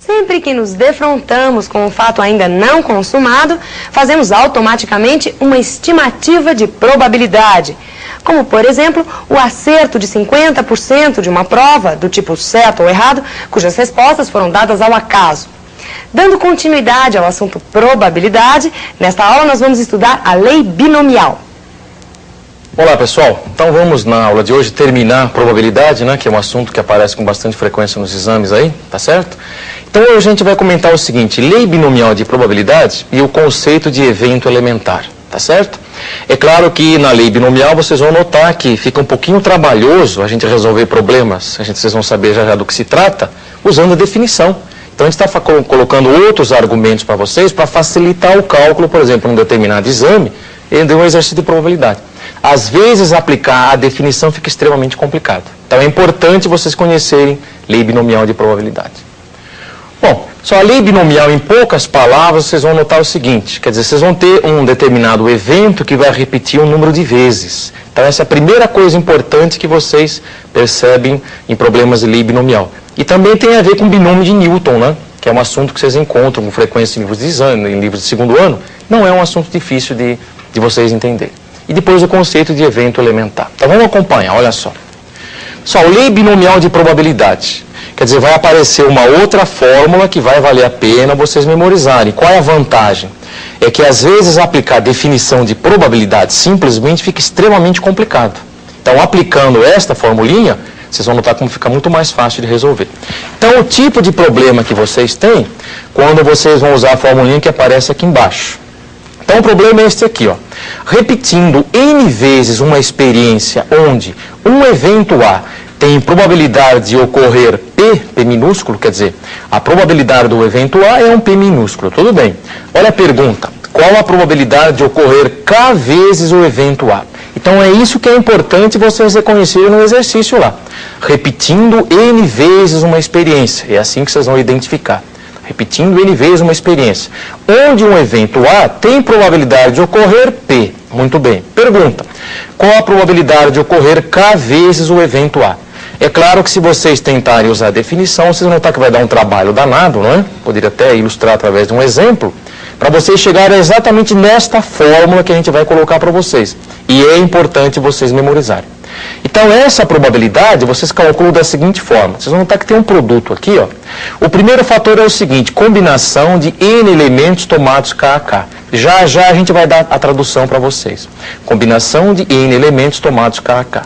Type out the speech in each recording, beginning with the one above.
Sempre que nos defrontamos com um fato ainda não consumado, fazemos automaticamente uma estimativa de probabilidade. Como, por exemplo, o acerto de 50% de uma prova, do tipo certo ou errado, cujas respostas foram dadas ao acaso. Dando continuidade ao assunto probabilidade, nesta aula nós vamos estudar a lei binomial. Olá pessoal, então vamos na aula de hoje terminar a probabilidade, né, que é um assunto que aparece com bastante frequência nos exames aí, tá certo? Então hoje a gente vai comentar o seguinte, lei binomial de probabilidade e o conceito de evento elementar, tá certo? É claro que na lei binomial vocês vão notar que fica um pouquinho trabalhoso a gente resolver problemas, vocês vão saber já do que se trata, usando a definição. Então a gente está colocando outros argumentos para vocês para facilitar o cálculo, por exemplo, num determinado exame, de um exercício de probabilidade. Às vezes aplicar a definição fica extremamente complicado. Então é importante vocês conhecerem lei binomial de probabilidade. Bom, só a lei binomial em poucas palavras vocês vão notar o seguinte, quer dizer, vocês vão ter um determinado evento que vai repetir um número de vezes. Então essa é a primeira coisa importante que vocês percebem em problemas de lei binomial. E também tem a ver com o binômio de Newton, né? Que é um assunto que vocês encontram com frequência em livros de exame, em livros de segundo ano. Não é um assunto difícil de vocês entenderem. E depois o conceito de evento elementar. Então vamos acompanhar, olha só. Só lei binomial de probabilidade. Quer dizer, vai aparecer uma outra fórmula que vai valer a pena vocês memorizarem. Qual é a vantagem? É que às vezes aplicar a definição de probabilidade simplesmente fica extremamente complicado. Então aplicando esta formulinha, vocês vão notar como fica muito mais fácil de resolver. Então o tipo de problema que vocês têm, quando vocês vão usar a formulinha que aparece aqui embaixo. Então o problema é este aqui, ó. Repetindo N vezes uma experiência onde um evento A tem probabilidade de ocorrer P minúsculo, quer dizer, a probabilidade do evento A é um P minúsculo, tudo bem. Olha a pergunta, qual a probabilidade de ocorrer K vezes o evento A? Então é isso que é importante vocês reconhecerem no exercício lá. Repetindo N vezes uma experiência, é assim que vocês vão identificar. Repetindo N vezes uma experiência, onde um evento A tem probabilidade de ocorrer P. Muito bem. Pergunta, qual a probabilidade de ocorrer K vezes o evento A? É claro que se vocês tentarem usar a definição, vocês vão notar que vai dar um trabalho danado, não é? Poderia até ilustrar através de um exemplo, para vocês chegarem exatamente nesta fórmula que a gente vai colocar para vocês. E é importante vocês memorizarem. Então essa probabilidade vocês calculam da seguinte forma. Vocês vão notar que tem um produto aqui, ó. O primeiro fator é o seguinte, combinação de N elementos tomados K a K. Já já a gente vai dar a tradução para vocês. Combinação de N elementos tomados K a K.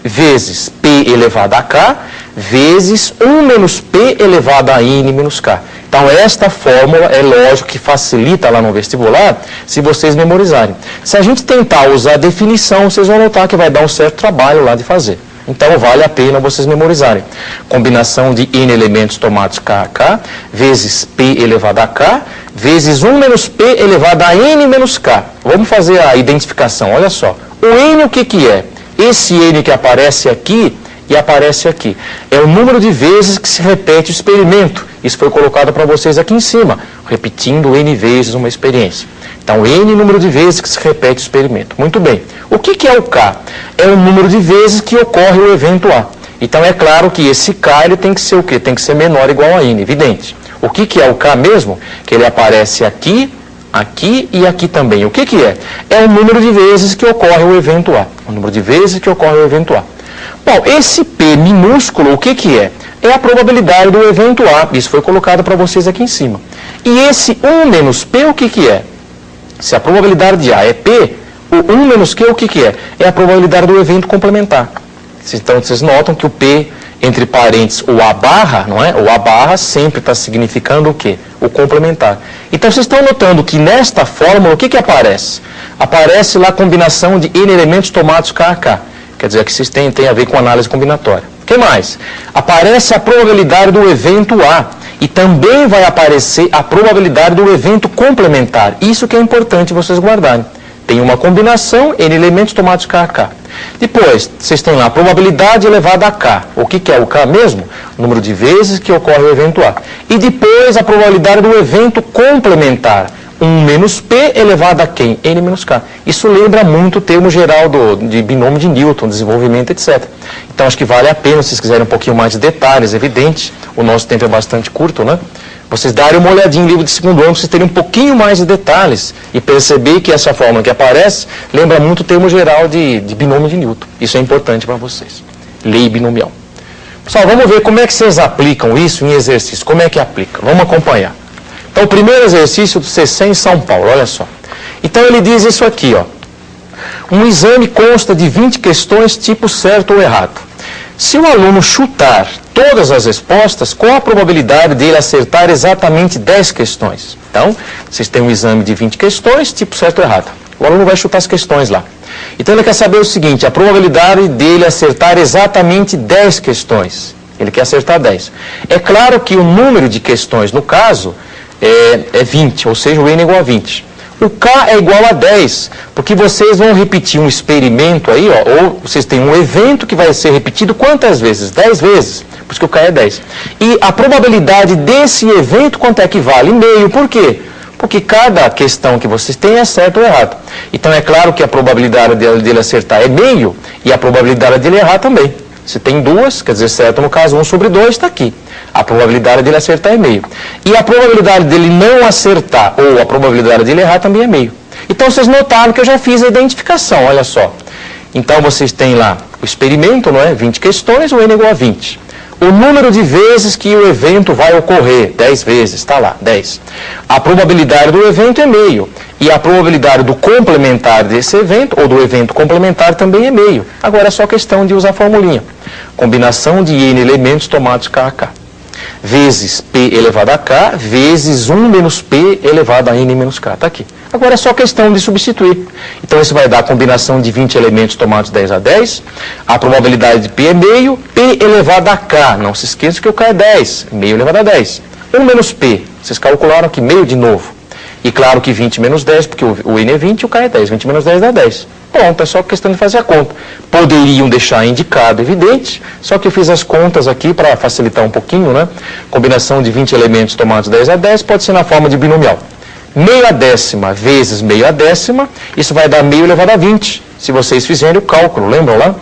Vezes P elevado a K, vezes 1 menos P elevado a N menos K. Então esta fórmula é lógico que facilita lá no vestibular se vocês memorizarem. Se a gente tentar usar a definição, vocês vão notar que vai dar um certo trabalho lá de fazer. Então vale a pena vocês memorizarem. Combinação de N elementos tomados K a K, vezes P elevado a K, vezes 1 menos P elevado a N menos K. Vamos fazer a identificação, olha só. O N o que é? Esse N que aparece aqui e aparece aqui. É o número de vezes que se repete o experimento. Isso foi colocado para vocês aqui em cima, repetindo N vezes uma experiência. Então, N número de vezes que se repete o experimento. Muito bem. O que é o K? É o número de vezes que ocorre o evento A. Então, é claro que esse K ele tem que ser o quê? Tem que ser menor ou igual a N, evidente. O que é o K mesmo? Que ele aparece aqui, aqui e aqui também. O que é? É o número de vezes que ocorre o evento A. O número de vezes que ocorre o evento A. Bom, esse P minúsculo, o que é? É a probabilidade do evento A. Isso foi colocado para vocês aqui em cima. E esse 1 menos P, o que é? Se a probabilidade de A é P, o 1 menos Q, o que é? É a probabilidade do evento complementar. Então, vocês notam que o P, entre parênteses, o A barra, não é? O A barra sempre está significando o quê? O complementar. Então, vocês estão notando que nesta fórmula, o que aparece? Aparece lá a combinação de N elementos tomados K a K. Quer dizer, que vocês têm a ver com análise combinatória. O que mais? Aparece a probabilidade do evento A. E também vai aparecer a probabilidade do evento complementar. Isso que é importante vocês guardarem. Tem uma combinação, N elementos tomados K a K. Depois, vocês têm lá a probabilidade elevada a K. O que é o K mesmo? O número de vezes que ocorre o evento A. E depois a probabilidade do evento complementar. 1 menos P elevado a quem? N menos K. Isso lembra muito o termo geral de binômio de Newton, desenvolvimento, etc. Então, acho que vale a pena, se vocês quiserem um pouquinho mais de detalhes, evidente, o nosso tempo é bastante curto, né? Vocês darem uma olhadinha no livro de segundo ano, vocês terem um pouquinho mais de detalhes e perceber que essa fórmula que aparece lembra muito o termo geral de binômio de Newton. Isso é importante para vocês. Lei binomial. Pessoal, vamos ver como é que vocês aplicam isso em exercício. Como é que aplica? Vamos acompanhar. Então, o primeiro exercício do C100 em São Paulo, olha só. Então, ele diz isso aqui, ó. Um exame consta de 20 questões tipo certo ou errado. Se o aluno chutar todas as respostas, qual a probabilidade dele acertar exatamente 10 questões? Então, vocês têm um exame de 20 questões, tipo certo ou errado. O aluno vai chutar as questões lá. Então, ele quer saber o seguinte, a probabilidade dele acertar exatamente 10 questões. Ele quer acertar 10. É claro que o número de questões, no caso, é 20, ou seja, o N é igual a 20. O K é igual a 10, porque vocês vão repetir um experimento aí, ó, ou vocês têm um evento que vai ser repetido quantas vezes? 10 vezes, por isso que o K é 10. E a probabilidade desse evento, quanto é que vale? Meio, por quê? Porque cada questão que vocês têm é certo ou errado. Então é claro que a probabilidade dele acertar é meio, e a probabilidade dele errar também. Se tem duas, quer dizer, certo no caso, 1 sobre 2 está aqui. A probabilidade dele acertar é meio. E a probabilidade dele não acertar, ou a probabilidade dele errar também é meio. Então vocês notaram que eu já fiz a identificação, olha só. Então vocês têm lá o experimento, não é? 20 questões, o N é igual a 20. O número de vezes que o evento vai ocorrer, 10 vezes, está lá, 10. A probabilidade do evento é meio. E a probabilidade do complementar desse evento, ou do evento complementar, também é meio. Agora é só questão de usar a formulinha. Combinação de N elementos tomados K a K. Vezes P elevado a K, vezes 1 menos P elevado a N menos K. Está aqui. Agora é só questão de substituir. Então isso vai dar a combinação de 20 elementos tomados 10 a 10. A probabilidade de P é meio, P elevado a K. Não se esqueça que o K é 10, meio elevado a 10. 1 menos P, vocês calcularam aqui meio de novo. E claro que 20 menos 10, porque o N é 20 e o K é 10. 20 menos 10 dá 10. Pronto, é só questão de fazer a conta. Poderiam deixar indicado, evidente, só que eu fiz as contas aqui para facilitar um pouquinho, né? Combinação de 20 elementos tomados 10 a 10 pode ser na forma de binomial. Meio a décima vezes meio a décima, isso vai dar meio elevado a 20. Se vocês fizerem o cálculo, lembram lá?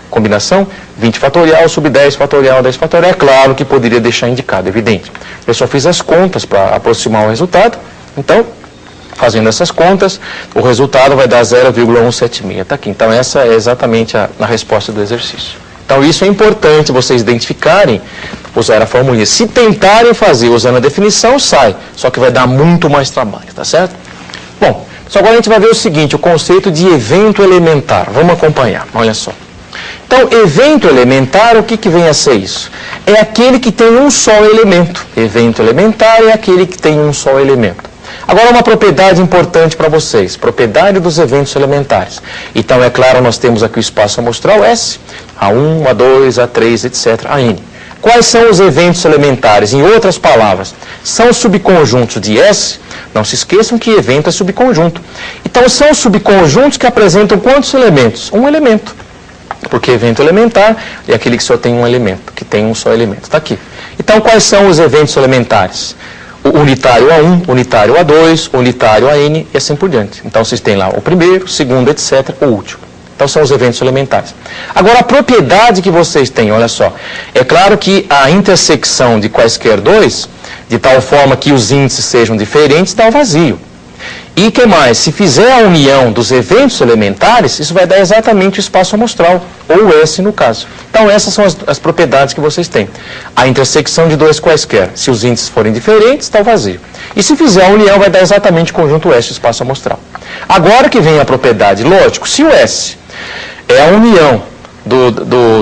Combinação, 20 fatorial sobre 10 fatorial, 10 fatorial. É claro que poderia deixar indicado, evidente. Eu só fiz as contas para aproximar o resultado. Então, fazendo essas contas, o resultado vai dar 0,176. Está aqui. Então, essa é exatamente a resposta do exercício. Então, isso é importante vocês identificarem, usar a formulinha. Se tentarem fazer usando a definição, sai. Só que vai dar muito mais trabalho, tá certo? Bom, só agora a gente vai ver o seguinte, o conceito de evento elementar. Vamos acompanhar, olha só. Então, evento elementar, o que vem a ser isso? É aquele que tem um só elemento. Evento elementar é aquele que tem um só elemento. Agora, uma propriedade importante para vocês, propriedade dos eventos elementares. Então, é claro, nós temos aqui o espaço amostral S, A1, A2, A3, etc., AN. Quais são os eventos elementares? Em outras palavras, são subconjuntos de S. Não se esqueçam que evento é subconjunto. Então, são subconjuntos que apresentam quantos elementos? Um elemento. Porque evento elementar é aquele que só tem um elemento, que tem um só elemento. Está aqui. Então, quais são os eventos elementares? O unitário A1, unitário A2, unitário AN e assim por diante. Então, vocês têm lá o primeiro, o segundo, etc., o último. Então, são os eventos elementares. Agora, a propriedade que vocês têm, olha só. É claro que a intersecção de quaisquer dois, de tal forma que os índices sejam diferentes, dá o vazio. E que mais? Se fizer a união dos eventos elementares, isso vai dar exatamente o espaço amostral, ou S no caso. Então essas são as propriedades que vocês têm. A intersecção de dois quaisquer, se os índices forem diferentes, está o vazio. E se fizer a união, vai dar exatamente o conjunto S, o espaço amostral. Agora que vem a propriedade, lógico, se o S é a união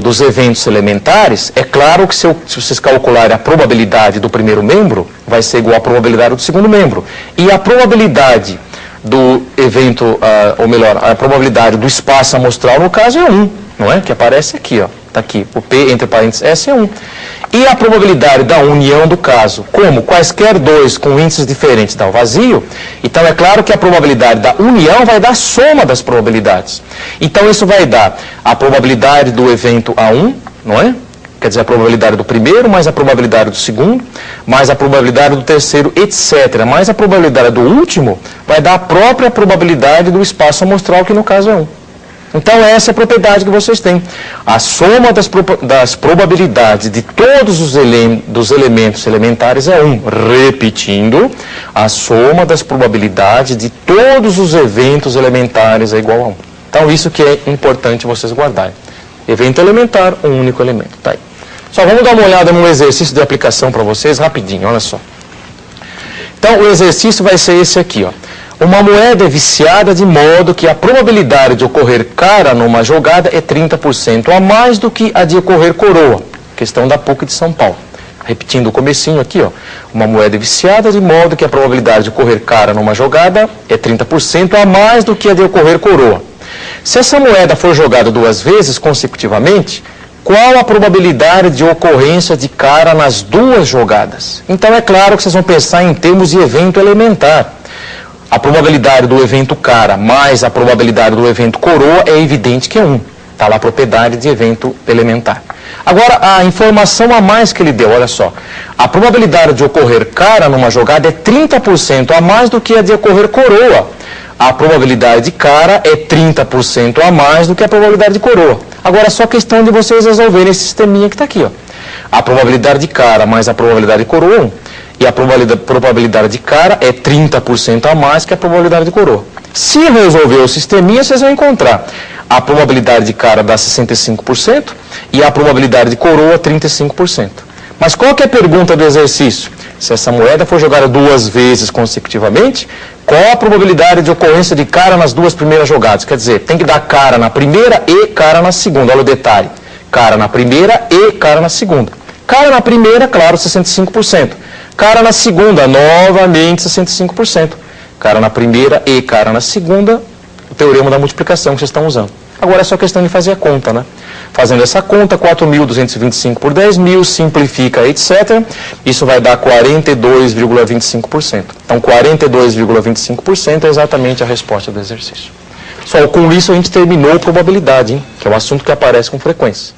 dos eventos elementares, é claro que se vocês calcularem a probabilidade do primeiro membro, vai ser igual à probabilidade do segundo membro. E a probabilidade do evento, ou melhor, a probabilidade do espaço amostral, no caso, é 1, não é? Que aparece aqui, ó. Está aqui, o P entre parênteses S é 1. E a probabilidade da união do caso, como quaisquer dois com índices diferentes dá o vazio, então é claro que a probabilidade da união vai dar a soma das probabilidades. Então isso vai dar a probabilidade do evento A1, não é? quer dizer, a probabilidade do primeiro, mais a probabilidade do segundo, mais a probabilidade do terceiro, etc. Mais a probabilidade do último vai dar a própria probabilidade do espaço amostral, que no caso é 1. Então, essa é a propriedade que vocês têm. A soma das probabilidades de todos os elementos elementares é 1. Repetindo, a soma das probabilidades de todos os eventos elementares é igual a 1. Então, isso que é importante vocês guardarem. Evento elementar, um único elemento. Tá aí. Só vamos dar uma olhada no exercício de aplicação para vocês, rapidinho, olha só. Então, o exercício vai ser esse aqui, ó. Uma moeda é viciada de modo que a probabilidade de ocorrer cara numa jogada é 30% a mais do que a de ocorrer coroa. Questão da PUC de São Paulo. Repetindo o comecinho aqui, ó. Uma moeda é viciada de modo que a probabilidade de ocorrer cara numa jogada é 30% a mais do que a de ocorrer coroa. Se essa moeda for jogada 2 vezes consecutivamente, qual a probabilidade de ocorrência de cara nas 2 jogadas? Então é claro que vocês vão pensar em termos de evento elementar. A probabilidade do evento cara mais a probabilidade do evento coroa é evidente que é 1. Está lá a propriedade de evento elementar. Agora, a informação a mais que ele deu, olha só. A probabilidade de ocorrer cara numa jogada é 30% a mais do que a de ocorrer coroa. A probabilidade de cara é 30% a mais do que a probabilidade de coroa. Agora é só questão de vocês resolverem esse sisteminha que está aqui, ó. A probabilidade de cara mais a probabilidade de coroa é 1. E a probabilidade de cara é 30% a mais que a probabilidade de coroa. Se resolver o sisteminha, vocês vão encontrar a probabilidade de cara dá 65% e a probabilidade de coroa 35%. Mas qual que é a pergunta do exercício? Se essa moeda for jogada 2 vezes consecutivamente, qual a probabilidade de ocorrência de cara nas 2 primeiras jogadas? Quer dizer, tem que dar cara na primeira e cara na segunda. Olha o detalhe. Cara na primeira e cara na segunda. Cara na primeira, claro, 65%. Cara na segunda, novamente 65%. Cara na primeira e cara na segunda, o teorema da multiplicação que vocês estão usando. Agora é só questão de fazer a conta, né? Fazendo essa conta, 4.225 por 10.000, simplifica, etc. Isso vai dar 42,25%. Então, 42,25% é exatamente a resposta do exercício. Só com isso a gente terminou a probabilidade, hein? Que é um assunto que aparece com frequência.